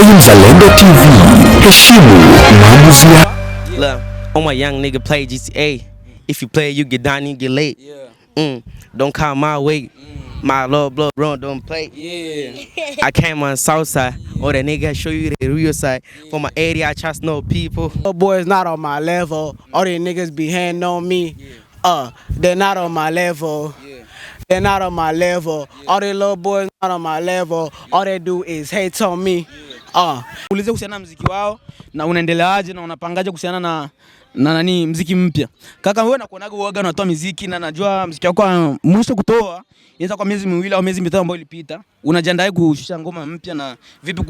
Mzalendo TV, heshimu maamuzi ya. Look, all my young nigga play GTA. If you play, you get down, you get late. Don't call my way. My love, blood, run, don't play. I came on Southside. Or that nigga show you the real side. For my area, I trust no people. Little boys not on my level. All these niggas be hating on me. They're not on my level. They're not on my level. All these little boys not on my level. All they do is hate on me. Ulize kuhusiana na muziki wao na unaendeleaje na unapangaje kuhusiana na nani muziki mpya. Kaka wewe nakuonaga uoga unatoa muziki na najua muziki wako mwisho kutoa inaweza kwa miezi miwili au miezi mitatu ambayo ilipita. Unajiandaa kushusha ngoma mpya na vipi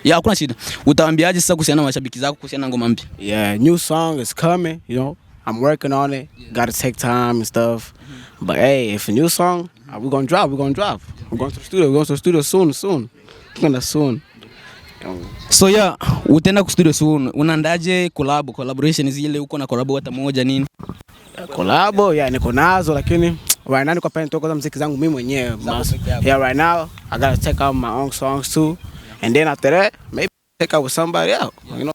ya hakuna shida. Utawaambiaje sasa kuhusiana na mashabiki zako kuhusiana na ngoma mpya? Yeah, new song is coming, you know. I'm working on it. Got to take time and stuff. But hey, if a new song, we're going to drop. We're going to the studio. We're going to the studio soon. Soon. So yeah, utaenda ku studio soon. Unaandaje collaboration zile uko na collab hata moja nini? Collab, yeah, niko nazo lakini right now niko penda toka muziki zangu mimi mwenyewe. Yeah, right now I got to take out my own songs too. And then after that, maybe take out with somebody else, you know.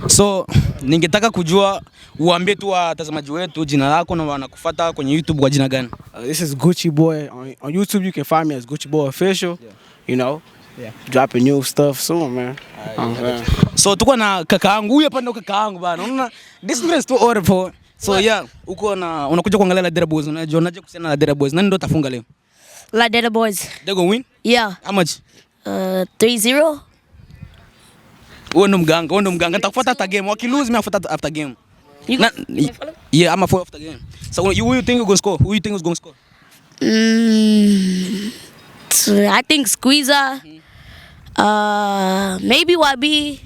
So ningetaka kujua uambie tu watazamaji wetu jina lako na wanakufuata kwenye YouTube kwa jina gani? This is Gucci Boy on YouTube. You can find me as Gucci Boy Official. You know. Yeah. Dropping new stuff soon, man. So tuko na kakaangu huyu hapa ndo kakaangu bana. Unaona this is too old for. So yeah, uko na unakuja kuangalia La Dera Boys. Unaje kuhusiana na La Dera Boys? Nani ndo tafunga leo? La Dera Boys. They gonna win? Yeah. How much? 3-0. Wewe ndo mganga. Nitakufuata after game. Wakilose mimi nafuata after game. Yeah, I'm a follow after game. So who you think you gonna score? Who you think is gonna score? I think Squeezer. Maybe YB.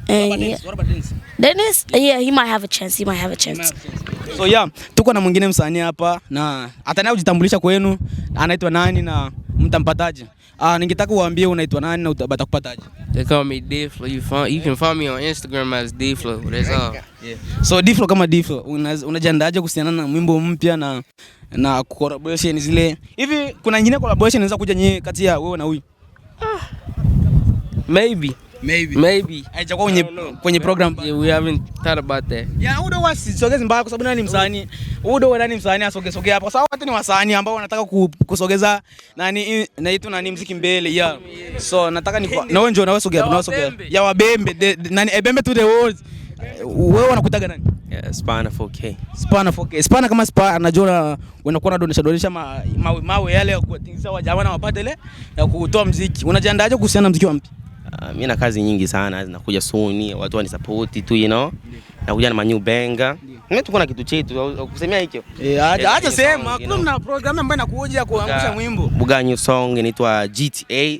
Yeah. What about Dennis? Dennis? Yeah, he might have a chance. So yeah, tuko na mwingine msanii hapa na atanao kujitambulisha kwenu. Anaitwa nani na mtampataje? Ningetaka uambie unaitwa nani na utakupataje? They call me D-Flow. You can find me on Instagram as D-Flow. That's all. Yeah. So D-Flow kama D-Flow, unajiandaje kuhusiana na wimbo mpya na collaboration zile? Hivi kuna nyingine collaboration inaweza kuja nyinyi kati ya wewe na huyu? Maybe. Haijakuwa kwenye program. Yeah, we haven't thought about that. Yeah, udo wasisogeze mbaya kwa sababu nani msanii? Udo nani msanii asogeze hapa? Kwa sababu watu ni wasanii ambao wanataka kusogeza nani naitwa nani muziki mbele. Yeah. So nataka ni na wewe njoo na wewe sogea hapa, ya wabembe nani ebembe to the world. Wewe unakutaga nani? Yeah, Spana 4K. Spana kama Spana anajua unakuwa unadonesha mawe yale ya kutingisa wajamaa na wapate ile ya kutoa muziki. Unajiandaje kuhusiana na muziki wa mpya? Mimi na kazi nyingi sana zinakuja soon, watu wani support tu, you know. Nakuja na new banger. Mimi tuko na kitu chetu kusemea hicho. Acha sema kuna program ambayo inakuja kuangusha mwimbo. Buga new song inaitwa GTA.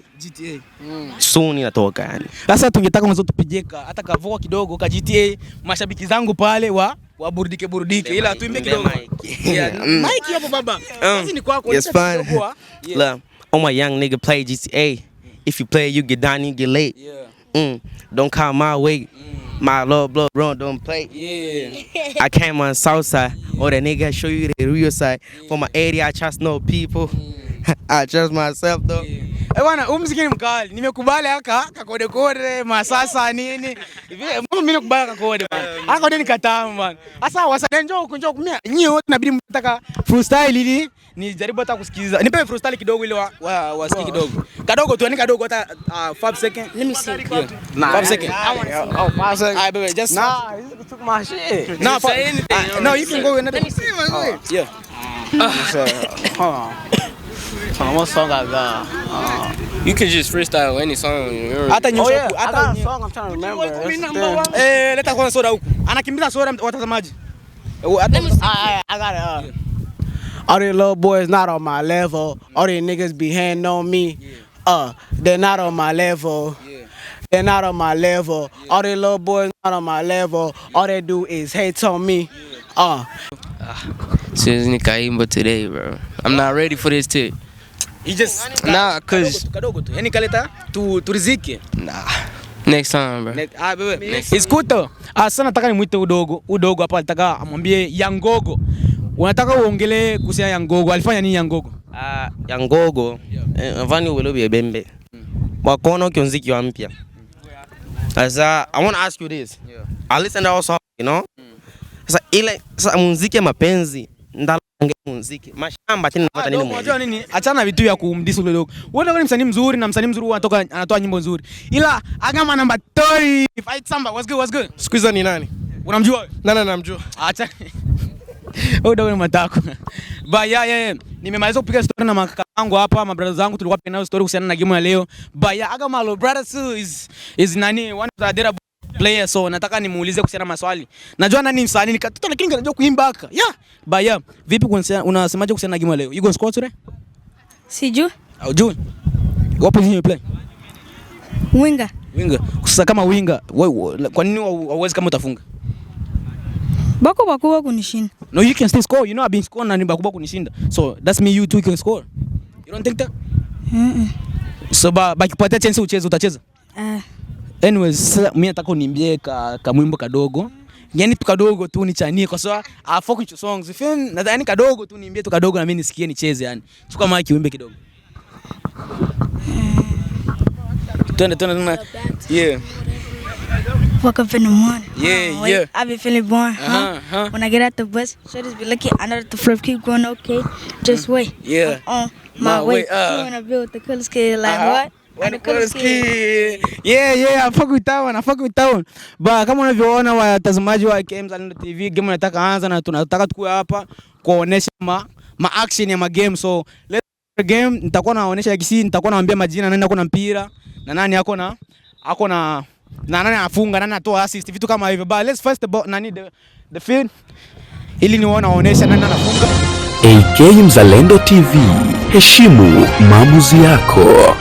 Soon inatoka yani. Sasa tungetaka mwanzo tupigeka hata kavoa kidogo ka GTA mashabiki zangu pale waburudike ila tuimbe kidogo. Mike hapo baba. Sasa ni kwako. Yes, fine. Look, all my young nigga play GTA. If you play, you get down, you get late. Don't call my way. My love, blood, run, don't play. I came on Southside. Or that nigga show you the real side. For my area, I trust no people. I trust myself though. Bwana, muziki ni mkali. Nimekubali aka kode masasa nini. Hivi mimi nakubali kode bwana. Kode ni katamu bwana. Sasa wasanii njoo kumia. Nyie wote inabidi mtaka freestyle ili ni jaribu hata kusikiza. Nipe freestyle kidogo ile wasikie kidogo. Kadogo tu, yani kadogo hata 5 seconds. Let me see. 5 seconds. I want to see. Oh, 5 seconds. Alright, baby, just you took my shit. No, say anything. No, you can go another. Yeah. Hold on. What song I got? You can just freestyle any song. Hata I got a song I'm trying to remember. Leta kwa soda huko. Anakimbiza soda watazamaji. I got it. All these little boys not on my level. All these niggas be hating on me. They're not on my level. They're not on my level. All these little boys not on my level. All they do is hate on me. Seriously, Kaimba today, bro. I'm not ready for this too. He just cause kadogo tu. Yani kaleta tu riziki. Nah. Next time, bro. Bebe. It's good though. Sana nataka nimuite udogo hapa alitaka amwambie Yangogo. Unataka uongelee kuhusiana Yangogo. Alifanya nini Yangogo? Yangogo. Avani uwelobi ebembe. Wakono kionziki wa mpya. Sasa I want to ask you this. Yeah. I listen to our song, you know? Sasa ile muziki ya mapenzi ndalange muziki. Mashamba tena napata nini muziki? Unajua nini? Achana vitu ya kumdisi ule dogo. Wewe ni msanii mzuri na msanii mzuri anatoa nyimbo nzuri. Ila agama namba 30. Fight Samba. What's good? Squeezer ni nani? Unamjua? Nani namjua? Acha. Ndio ni matako. Ba yeah. Nimemaliza kupiga story na makaka wangu hapa, mabrother zangu tulikuwa pia story kuhusiana na game ya leo. Ba yeah, agama lo brother Su is nani one of the Adera player, so nataka nimuulize kuhusiana maswali. Najua nani msanii nikatoto lakini najua kuimba haka. Yeah. Ba yeah, vipi unasemaje kuhusiana na game ya leo? You going to score today? Sijui. Au juu? What position you play? Winger. Sasa kama winger, kwa nini hauwezi kama utafunga? Bako kunishinda. No, you can still score. You know I've been scoring na ni bako kunishinda. So that's me you too can score. You don't think that? So bakipata chance ucheze utacheza? Anyways, mimi nataka uniimbie kamwimbo kadogo. Yaani tu kadogo tu nichanie kwa sababu I fuck with your songs. If nadhani kadogo tu niimbie tu kadogo na mimi nisikie nicheze yani. Chukua mic uimbe kidogo. Twende. Yeah. Woke up in the morning. Yeah. I be feeling born. When I get out the bus, shorties be looking. I know that the flip keep going okay. Just wait. Yeah. I'm on my way. You wanna be with the coolest kid? Like what? When the coolest kid. Yeah. I fuck with that one. Ba kama unavyoona watazamaji wa KM Zalendo TV, game nataka anza na tunataka tukue hapa kuonesha ma action ya ma game. So let's game nitakuwa naonesha kisi, nitakuwa naambia majina nani ako na mpira na nani ako na nani anafunga, nani anatoa assist, vitu kama hivyo. But let's first about nani the field ili niwaonesha nani anafunga. KM Zalendo TV, heshimu maamuzi yako.